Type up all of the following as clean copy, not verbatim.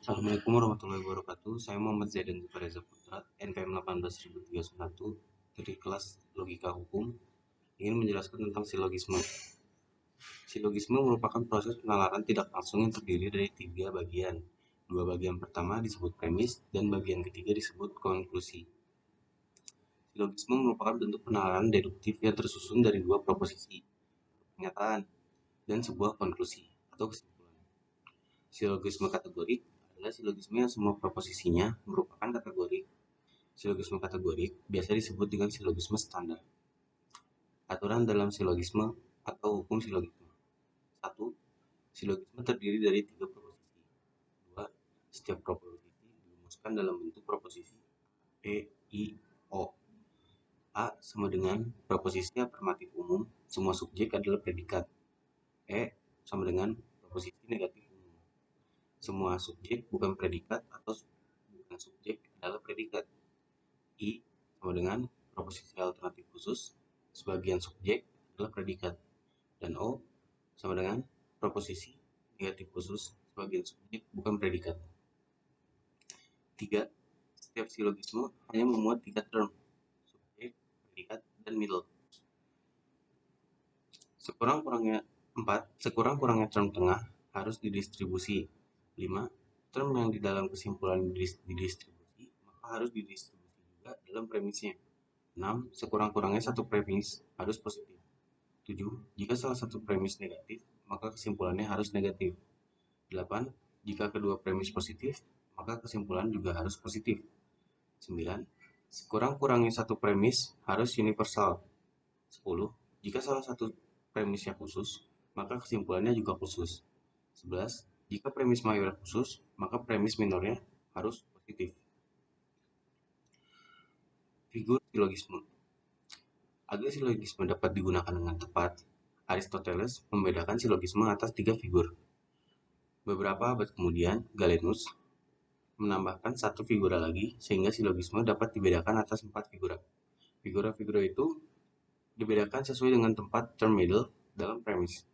Assalamualaikum warahmatullahi wabarakatuh. Saya Muhammad Zaidan Reza Putra, NPM 18031 dari kelas Logika Hukum, ingin menjelaskan tentang silogisme. Silogisme merupakan proses penalaran tidak langsung yang terdiri dari tiga bagian. Dua bagian pertama disebut premis dan bagian ketiga disebut konklusi. Silogisme merupakan bentuk penalaran deduktif yang tersusun dari dua proposisi, pernyataan, dan sebuah konklusi atau kesimpulan. Silogisme kategorik adalah silogisme yang semua proposisinya merupakan kategorik. Silogisme kategorik biasa disebut dengan silogisme standar. Aturan dalam silogisme atau hukum silogisme. 1. Silogisme terdiri dari tiga proposisi. 2. Setiap proposisi dirumuskan dalam bentuk proposisi E, I, O. A sama dengan proposisi afirmatif umum, semua subjek adalah predikat. E sama dengan proposisi negatif umum. Semua subjek bukan predikat atau bukan subjek adalah predikat. I sama dengan proposisi alternatif khusus, sebagian subjek adalah predikat. Dan O sama dengan proposisi negatif khusus, sebagian subjek bukan predikat. 3. Setiap silogisme hanya memuat 3 term, subjek, predikat, dan middle. Sekurang-kurangnya term tengah harus didistribusi. 5. Term yang di dalam kesimpulan didistribusi, maka harus didistribusi juga dalam premisnya. 6. Sekurang-kurangnya satu premis harus positif. 7. Jika salah satu premis negatif, maka kesimpulannya harus negatif. 8. Jika kedua premis positif, maka kesimpulan juga harus positif. 9. Sekurang-kurangnya satu premis harus universal. 10. Jika salah satu premisnya khusus, maka kesimpulannya juga khusus. 11. Jika premis mayornya khusus, maka premis minornya harus positif. Figur silogisme. Agar silogisme dapat digunakan dengan tepat, Aristoteles membedakan silogisme atas 3 figur. Beberapa abad kemudian, Galenus menambahkan satu figura lagi sehingga silogisme dapat dibedakan atas 4 figura. Figura-figura itu dibedakan sesuai dengan tempat term middle dalam premis.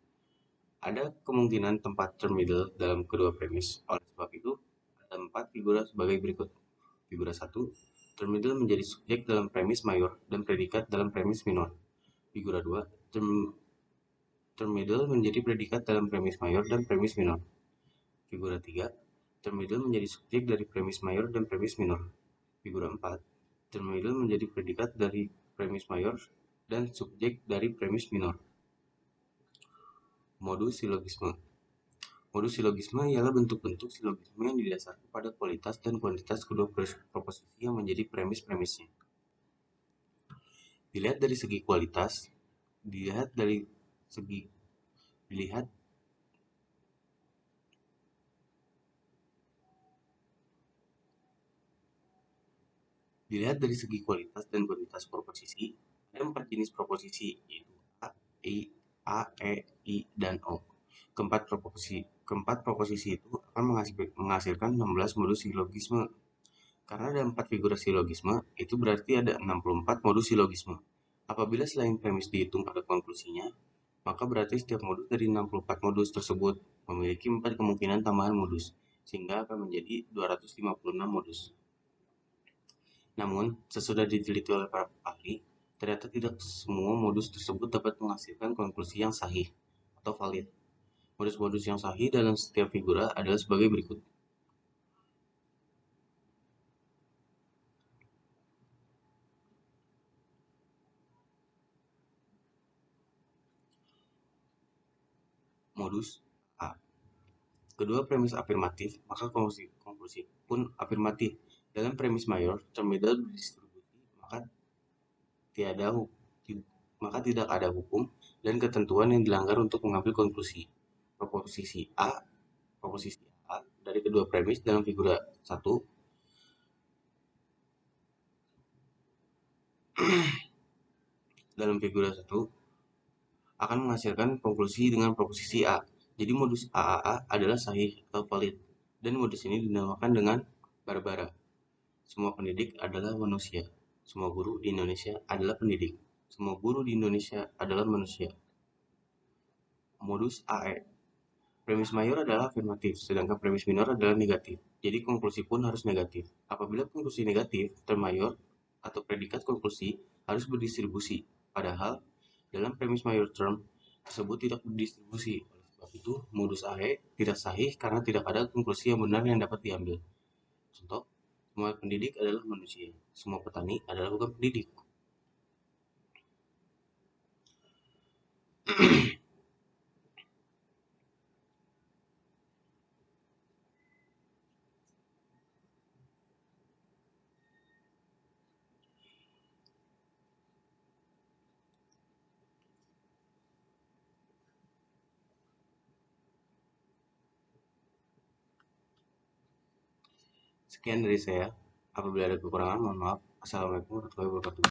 Ada kemungkinan tempat term middle dalam kedua premis. Oleh sebab itu, ada 4 figura sebagai berikut. Figura 1, term middle menjadi subjek dalam premis mayor dan predikat dalam premis minor. Figura 2, term middle menjadi predikat dalam premis mayor dan premis minor. Figura 3, term middle menjadi subjek dari premis mayor dan premis minor. Figura 4, term middle menjadi predikat dari premis mayor dan subjek dari premis minor. Modus silogisme. Modus silogisme ialah bentuk-bentuk silogisme yang didasarkan pada kualitas dan kuantitas kedua proposisi yang menjadi premis-premisnya. Dilihat dari segi kualitas, dilihat dari segi kualitas dan kuantitas proposisi, ada 4 jenis proposisi, yaitu A, E, I, dan O. Keempat proposisi itu akan menghasilkan 16 modus silogisme. Karena ada 4 figura silogisme, itu berarti ada 64 modus silogisme. Apabila selain premis dihitung pada konklusinya, maka berarti setiap modus dari 64 modus tersebut memiliki 4 kemungkinan tambahan modus, sehingga akan menjadi 256 modus. Namun, sesudah diteliti oleh para ahli, ternyata tidak semua modus tersebut dapat menghasilkan konklusi yang sahih atau valid. Modus-modus yang sahih dalam setiap figura adalah sebagai berikut. Modus A. Kedua premis afirmatif, maka konklusi pun afirmatif. Dalam premis mayor, term middle distribusi, maka tidak ada hukum dan ketentuan yang dilanggar untuk mengambil konklusi. Proposisi A dari kedua premis dalam figura 1 akan menghasilkan konklusi dengan proposisi A. Jadi modus AAA adalah sahih atau valid, dan modus ini dinamakan dengan Barbara. Semua pendidik adalah manusia. Semua guru di Indonesia adalah pendidik. Semua guru di Indonesia adalah manusia. Modus AE. Premis mayor adalah afirmatif, sedangkan premis minor adalah negatif. Jadi konklusi pun harus negatif. Apabila konklusi negatif, term mayor atau predikat konklusi harus berdistribusi. Padahal dalam premis mayor term tersebut tidak berdistribusi. Oleh sebab itu, modus AE tidak sahih karena tidak ada konklusi yang benar yang dapat diambil. Contoh, semua pendidik adalah manusia. Semua petani adalah bukan pendidik. Sekian dari saya. Apabila ada kekurangan, mohon maaf. Assalamualaikum warahmatullahi wabarakatuh.